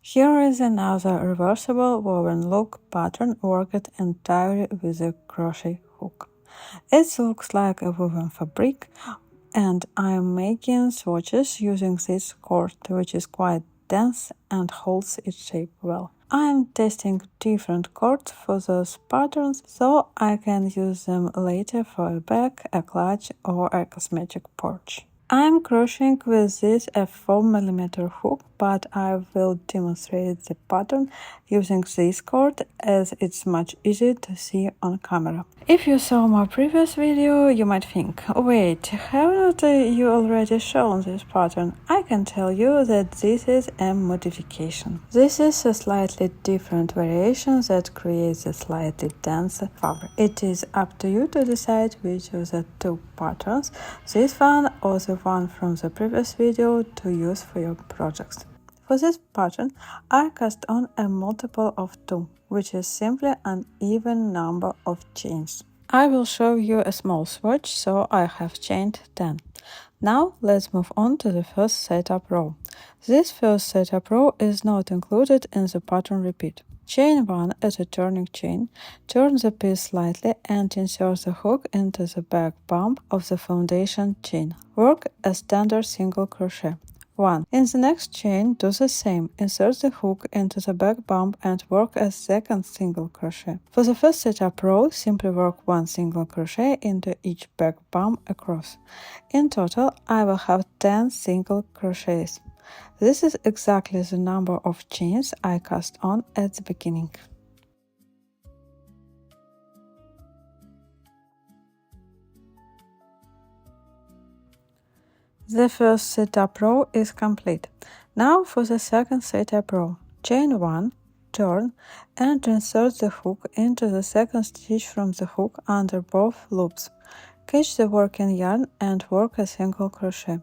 Here is another reversible woven look pattern worked entirely with a crochet hook. It looks like a woven fabric, and I am making swatches using this cord, which is quite dense and holds its shape well. I am testing different cords for those patterns so I can use them later for a bag, a clutch, or a cosmetic pouch. I am crocheting with this a 4mm hook, but I will demonstrate the pattern using this cord as it's much easier to see on camera. If you saw my previous video, you might think, wait, haven't you already shown this pattern? I can tell you that this is a modification. This is a slightly different variation that creates a slightly denser fabric. It is up to you to decide which of the two patterns, this one or the one from the previous video, to use for your projects. For this pattern, I cast on a multiple of 2, which is simply an even number of chains. I will show you a small swatch, so I have chained 10. Now let's move on to the first setup row. This first setup row is not included in the pattern repeat. Chain 1 as a turning chain, turn the piece slightly and insert the hook into the back bump of the foundation chain. Work a standard single crochet. 1. In the next chain, do the same. Insert the hook into the back bump and work a second single crochet. For the first setup row, simply work 1 single crochet into each back bump across. In total, I will have 10 single crochets. This is exactly the number of chains I cast on at the beginning. The first setup row is complete. Now for the second setup row. Chain 1, turn, and insert the hook into the second stitch from the hook under both loops. Catch the working yarn and work a single crochet.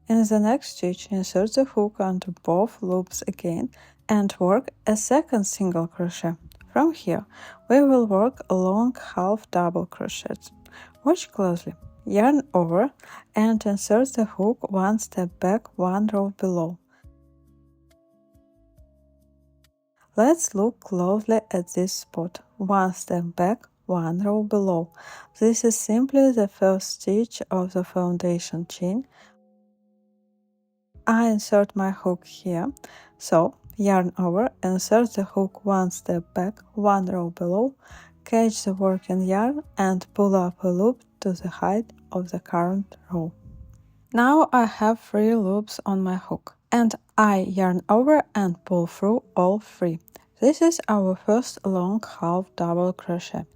In the next stitch, insert the hook under both loops again and work a second single crochet. From here, we will work a long half double crochets. Watch closely. Yarn over and insert the hook 1 step back, 1 row below. Let's look closely at this spot. 1 step back, 1 row below. This is simply the first stitch of the foundation chain. I insert my hook here, so yarn over, insert the hook 1 step back, 1 row below, catch the working yarn and pull up a loop to the height of the current row. Now I have 3 loops on my hook, and I yarn over and pull through all 3. This is our first long half double crochet.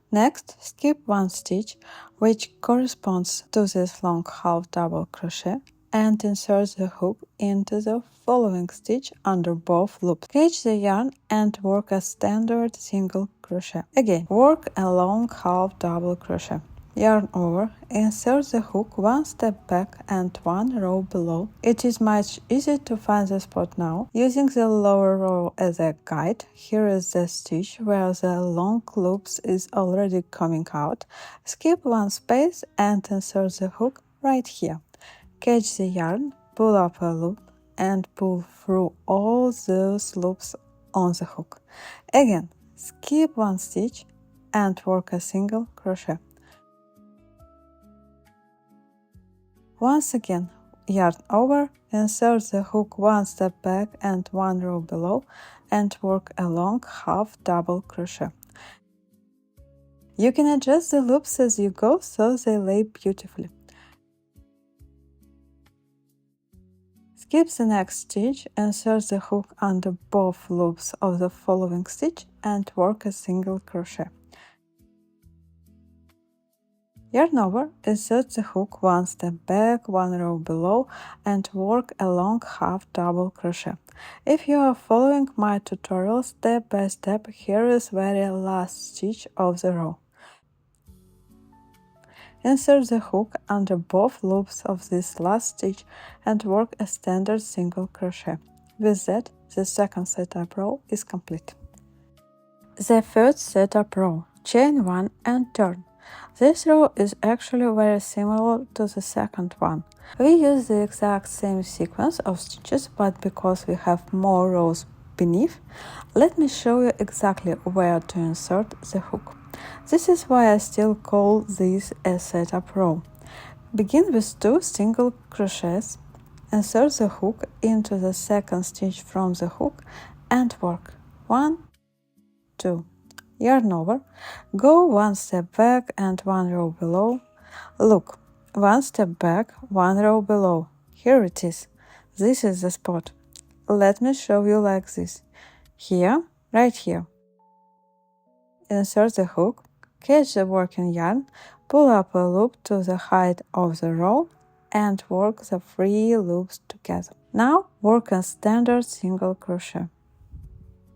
Next, skip 1 stitch, which corresponds to this long half double crochet, and insert the hook into the following stitch under both loops. Catch the yarn and work a standard single crochet. Again, work a long half double crochet. Yarn over, insert the hook 1 step back and 1 row below. It is much easier to find the spot now. Using the lower row as a guide, here is the stitch where the long loops is already coming out. Skip 1 space and insert the hook right here. Catch the yarn, pull up a loop, and pull through all those loops on the hook. Again, skip 1 stitch and work a single crochet. Once again, yarn over, insert the hook 1 step back and 1 row below, and work a long half double crochet. You can adjust the loops as you go so they lay beautifully. Skip the next stitch, insert the hook under both loops of the following stitch and work a single crochet. Yarn over, insert the hook 1 step back, 1 row below, and work a long half double crochet. If you are following my tutorial step by step, here is very last stitch of the row. Insert the hook under both loops of this last stitch and work a standard single crochet. With that, the second setup row is complete. The third setup row. Chain 1 and turn. This row is actually very similar to the second one. We use the exact same sequence of stitches, but because we have more rows beneath, let me show you exactly where to insert the hook. This is why I still call this a setup row. Begin with 2 single crochets, insert the hook into the second stitch from the hook and work 1, 2. Yarn over, go 1 step back and 1 row below. Look, 1 step back, 1 row below. Here it is. This is the spot. Let me show you like this. Here, right here. Insert the hook, catch the working yarn, pull up a loop to the height of the row and work the 3 loops together. Now work a standard single crochet.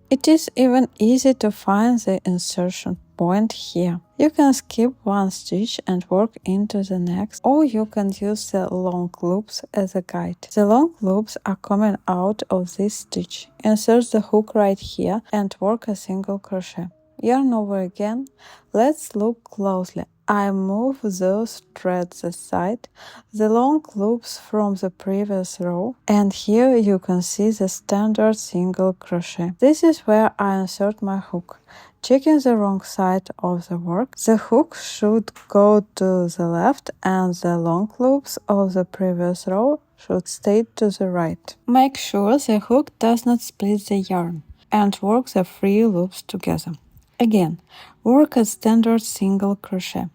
It is even easy to find the insertion point here. You can skip 1 stitch and work into the next, or you can use the long loops as a guide. The long loops are coming out of this stitch. Insert the hook right here and work a single crochet. Yarn over again. Let's look closely. I move those threads aside, the long loops from the previous row, and here you can see the standard single crochet. This is where I insert my hook. Checking the wrong side of the work, the hook should go to the left and the long loops of the previous row should stay to the right. Make sure the hook does not split the yarn and work the 3 loops together. Again, work a standard single crochet.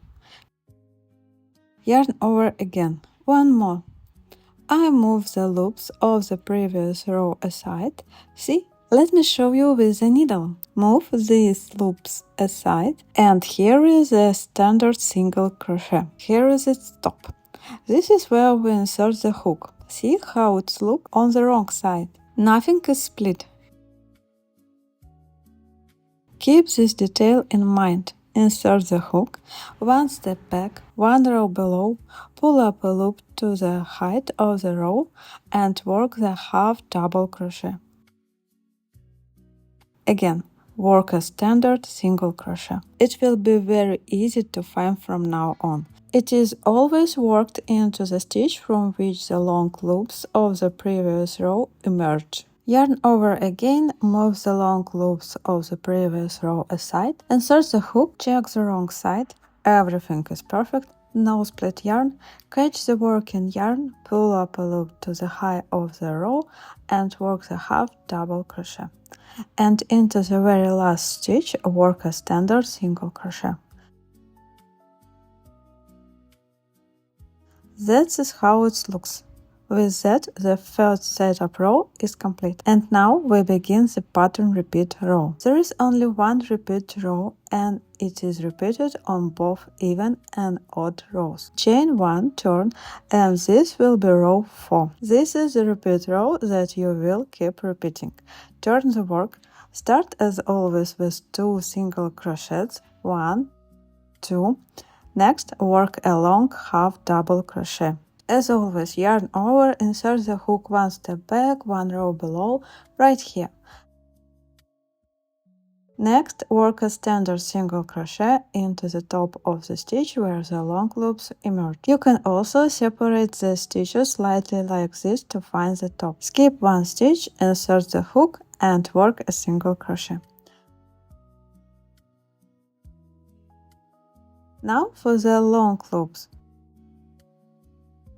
Yarn over again. 1 more. I move the loops of the previous row aside. See? Let me show you with the needle. Move these loops aside, and here is a standard single crochet. Here is its top. This is where we insert the hook. See how it looks on the wrong side. Nothing is split. Keep this detail in mind. Insert the hook, 1 step back, 1 row below, pull up a loop to the height of the row and work the half double crochet. Again, work a standard single crochet. It will be very easy to find from now on. It is always worked into the stitch from which the long loops of the previous row emerge. Yarn over again, move the long loops of the previous row aside, insert the hook, check the wrong side, everything is perfect, no split yarn, catch the working yarn, pull up a loop to the height of the row and work the half double crochet. And into the very last stitch, work a standard single crochet. That is how it looks. With that, the first setup row is complete. And now we begin the pattern repeat row. There is only 1 repeat row and it is repeated on both even and odd rows. Chain 1, turn, and this will be row 4. This is the repeat row that you will keep repeating. Turn the work. Start as always with 2 single crochets, 1, 2. Next, work a long half double crochet. As always, yarn over, insert the hook 1 step back, 1 row below, right here. Next, work a standard single crochet into the top of the stitch where the long loops emerge. You can also separate the stitches slightly like this to find the top. Skip 1 stitch, insert the hook and work a single crochet. Now for the long loops.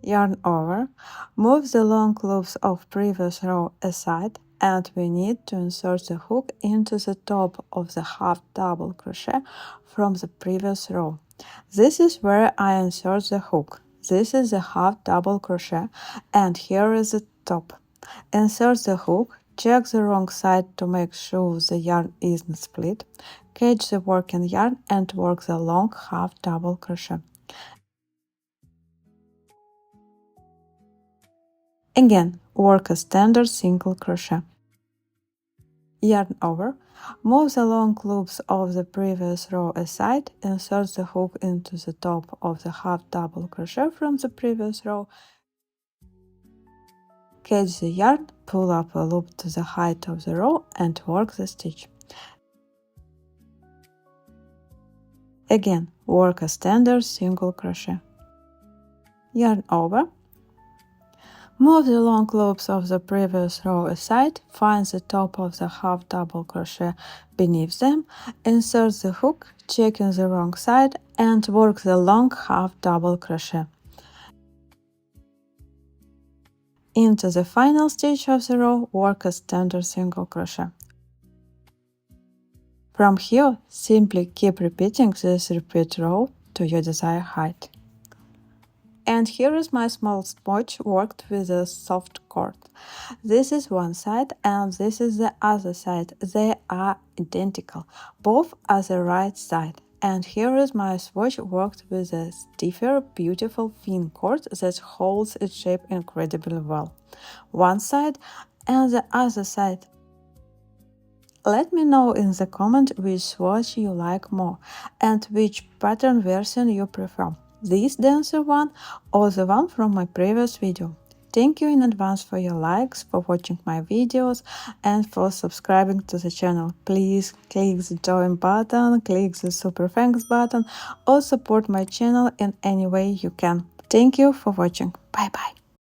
Yarn over, move the long loops of previous row aside, and we need to insert the hook into the top of the half double crochet from the previous row. This is where I insert the hook. This is the half double crochet and here is the top. Insert the hook, check the wrong side to make sure the yarn isn't split, catch the working yarn and work the long half double crochet. Again, work a standard single crochet. Yarn over, move the long loops of the previous row aside, insert the hook into the top of the half double crochet from the previous row, catch the yarn, pull up a loop to the height of the row and work the stitch. Again, work a standard single crochet. Yarn over. Move the long loops of the previous row aside, find the top of the half double crochet beneath them, insert the hook, checking the wrong side, and work the long half double crochet. Into the final stitch of the row, work a standard single crochet. From here, simply keep repeating this repeat row to your desired height. And here is my small swatch worked with a soft cord. This is one side and this is the other side. They are identical. Both are the right side. And here is my swatch worked with a stiffer, beautiful thin cord that holds its shape incredibly well. One side and the other side. Let me know in the comment which swatch you like more and which pattern version you prefer, this dancer one or the one from my previous video. Thank you in advance for your likes, for watching my videos and for subscribing to the channel. Please click the join button, click the super thanks button or support my channel in any way you can. Thank you for watching. Bye bye.